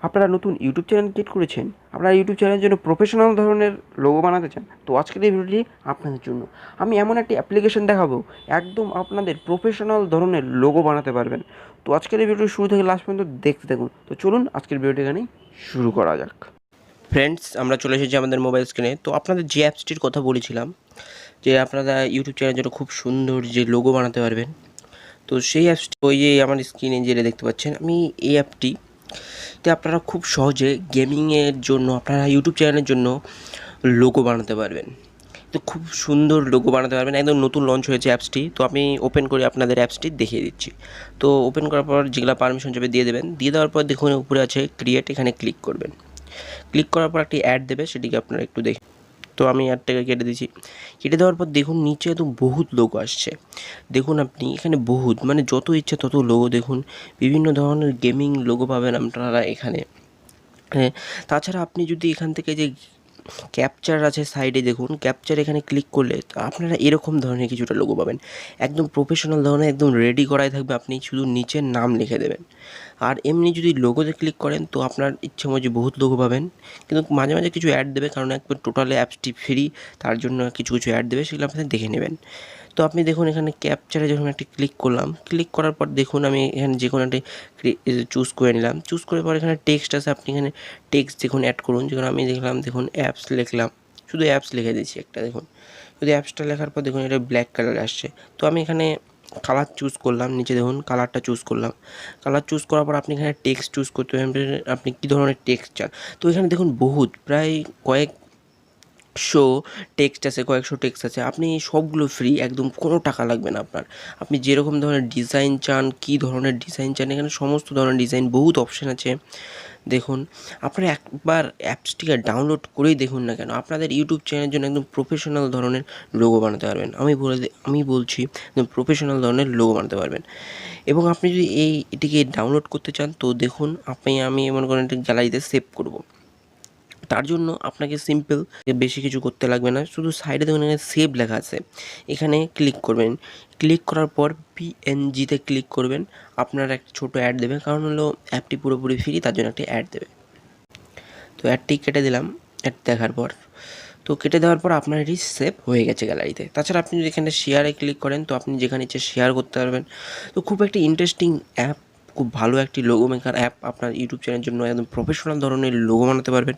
আপনারা নতুন YouTube channel create করেছেন, আপনারা ইউটিউব চ্যানেলের জন্য প্রফেশনাল ধরনের লোগো বানাতে চান, তো আজকের এই ভিডিওটি আপনাদের জন্য। আমি এমন একটি অ্যাপ্লিকেশন দেখাবো একদম আপনাদের প্রফেশনাল ধরনের লোগো বানাতে পারবেন। তো আজকের এই ভিডিওটি শুরু থেকে লাস্ট পর্যন্ত দেখতে থাকুন। তো চলুন আজকের ভিডিওটি এখানেই শুরু করা যাক। ফ্রেন্ডস, আমরা চলে এসেছি আমাদের মোবাইল স্ক্রিনে। তো আপনাদের যে অ্যাপসটির কথা বলেছিলাম যে আপনারা ইউটিউব চ্যানেলের জন্য খুব সুন্দর যে লোগো বানাতে পারবেন, তো সেই অ্যাপসটি ওই যে আমার স্ক্রিনে যেটা দেখতে পাচ্ছেন, আমি এই অ্যাপটি তে আপনারা খুব সহজে গেমিংয়ের জন্য আপনারা ইউটিউব চ্যানেলের জন্য লোগো বানাতে পারবেন। তো খুব সুন্দর লোগো বানাতে পারবেন, একদম নতুন লঞ্চ হয়েছে অ্যাপসটি। তো আমি ওপেন করে আপনাদের অ্যাপসটি দেখিয়ে দিচ্ছি। তো ওপেন করার পর যেগুলো পারমিশন যাবে দিয়ে দেবেন, দিয়ে দেওয়ার পর দেখুন উপরে আছে ক্রিয়েট, এখানে ক্লিক করবেন। ক্লিক করার পর একটি অ্যাড দেবে, সেটিকে আপনারা একটু দেখে। তো আমি অ্যাডটাকে কেটে দিচ্ছি। কেটে দেওয়ার পর দেখুন নিচে একদম বহুত লোগো আসছে। দেখুন আপনি এখানে বহুত, মানে যত ইচ্ছে তত লোগো, দেখুন বিভিন্ন ধরনের গেমিং লোগো পাবেন আপনারা এখানে। হ্যাঁ, তাছাড়া আপনি যদি এখান থেকে যে ক্যাপচার আছে সাইডে, দেখুন ক্যাপচার এখানে ক্লিক করলে আপনারা এরকম ধরনের কিছুটা লোগো পাবেন, একদম প্রফেশনাল ধরনের, একদম রেডি করাই থাকবে। আপনি শুধু নিচের নাম লিখে দেবেন। আর এমনি যদি লোগোতে ক্লিক করেন তো আপনার ইচ্ছে মতো বহুত লোগো পাবেন, কিন্তু মাঝে মাঝে কিছু অ্যাড দেবে, কারণ একবার টোটাল অ্যাপসটি ফ্রি, তার জন্য কিছু কিছু অ্যাড দেবে, সেগুলো আপনারা দেখে নেবেন। তো আপনি দেখুন এখানে ক্যাপচারে যখন একটি ক্লিক করলাম, ক্লিক করার পর দেখুন আমি এখানে যে কোনো একটি চুজ করে নিলাম। চুজ করার পর এখানে টেক্সট আছে, আপনি এখানে টেক্সট দেখুন অ্যাড করুন। যেমন আমি দেখলাম, দেখুন অ্যাপস লিখলাম, শুধু অ্যাপস লিখে দিচ্ছি একটা। দেখুন যদি অ্যাপসটা লেখার পর দেখুন এটা ব্ল্যাক কালার আসছে। তো আমি এখানে কালার চুজ করলাম, নিচে দেখুন কালারটা চুজ করলাম। কালার চুজ করার পর আপনি এখানে টেক্সট চুজ করতে পারেন, আপনি কী ধরনের টেক্সট চান। তো এখানে দেখুন বহুত, প্রায় কয়েকশো টেক্সট আছে, কয়েকশো টেক্সট আছে। আপনি সবগুলো ফ্রি, একদম কোনো টাকা লাগবে না আপনার। আপনি যেরকম ধরনের ডিজাইন চান, কী ধরনের ডিজাইন চান, এখানে সমস্ত ধরনের ডিজাইন, বহুত অপশান আছে। দেখুন আপনারা একবার অ্যাপসটিকে ডাউনলোড করেই দেখুন না কেন, আপনাদের ইউটিউব চ্যানেলের জন্য একদম প্রফেশনাল ধরনের লোগো বানাতে পারবেন। আমি বলছি একদম প্রফেশনাল ধরনের লোগো বানাতে পারবেন। এবং আপনি যদি এটিকে ডাউনলোড করতে চান, তো দেখুন আমি মনে করেন একটা গ্যালারিতে সেভ করব। তার জন্য আপনাকে সিম্পল, বেশি কিছু করতে লাগবে না। শুধু সাইডে দেখুন এখানে সেভ লেখা আছে, এখানে ক্লিক করবেন। ক্লিক করার পর পিএনজিতে ক্লিক করবেন। আপনার একটা ছোটো অ্যাড দেবে, কারণ হলো অ্যাপটি পুরোপুরি ফ্রি, তার জন্য একটি অ্যাড দেবে। তো অ্যাডটি কেটে দিলাম। অ্যাড দেখার পর, তো কেটে দেওয়ার পর আপনার এটি সেভ হয়ে গেছে গ্যালারিতে। তাছাড়া আপনি যদি এখানে শেয়ারে ক্লিক করেন, তো আপনি যেখানে ইচ্ছে শেয়ার করতে পারবেন। তো খুব একটি ইন্টারেস্টিং অ্যাপ, খুব ভালো একটি লোগো মেকার অ্যাপ। আপনার ইউটিউব চ্যানেলের জন্য একদম প্রফেশনাল ধরনের লোগো বানাতে পারবেন।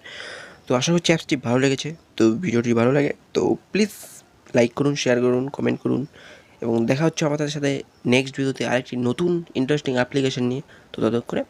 তো আশা করছি অ্যাপসটি ভালো লেগেছে। তো ভিডিওটি ভালো লাগে তো প্লিজ লাইক করুন, শেয়ার করুন, কমেন্ট করুন, এবং দেখা হচ্ছে আমাদের সাথে নেক্সট ভিডিওতে আরেকটি নতুন ইন্টারেস্টিং অ্যাপ্লিকেশন নিয়ে। তো ততক্ষণে